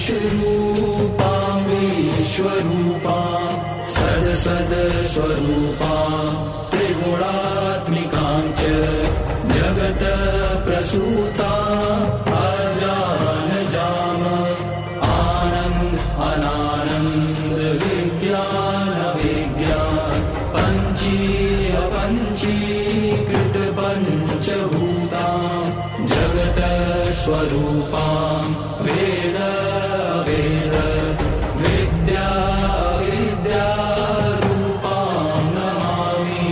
विश्वरूपां विश्वरूपां सदसदस्वरूपां त्रिगुणात्मिकां च जगत्प्रसूतां अजानजाम आनन्द अनानन्द विज्ञान विज्ञान पञ्चीकृत पञ्चभूतां जगत्स्वरूपां वेद वेद विद्या विद्यारूपां नमामि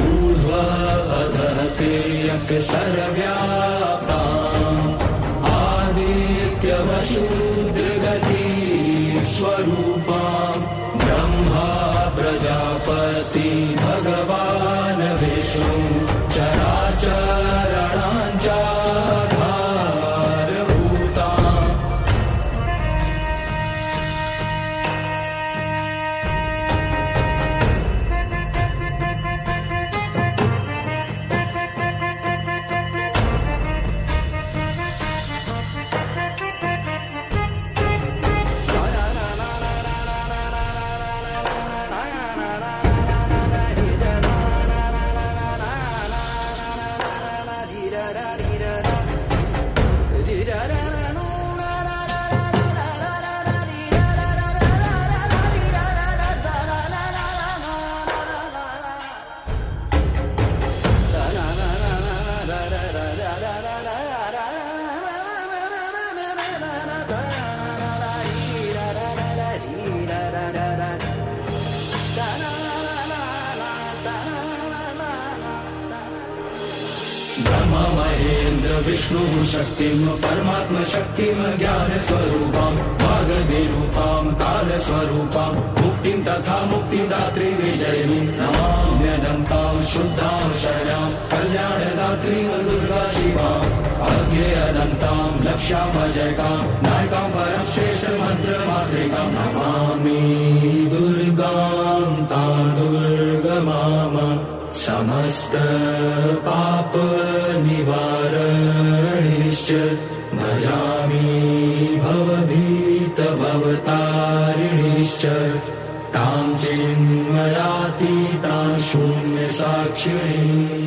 ऊर्ध्वअधः तिर्यक् सर्वव्याप्ताम् आदित्यवशूद्रगति स्वरूपां ब्रह्मा प्रजापति भगवान् विष्णु चराचराणाञ्चाधारभूताम् ब्रह्मा महेन्द्र विष्णु शक्तिं परमात्म शक्तिं ज्ञानस्वरूपां भागदेरूपां कालस्वरूपां मुक्तिं तथा मुक्तिदात्री विजयिनीं नमाम्यनन्तां शुद्धां शरण्यां कल्याणदात्रीं दुर्गा शिवां अज्ञेयनन्तां लक्ष्यामजयकां नायकां परं श्रेष्ठ मन्त्रमातृकां नमामि दुर्गां तां दुर्गमाम समस्त पाप निवारणिश्च भजामि भवभीत भवतारिणिश्च तां चिन्मयातीतां शून्य साक्षिणीम्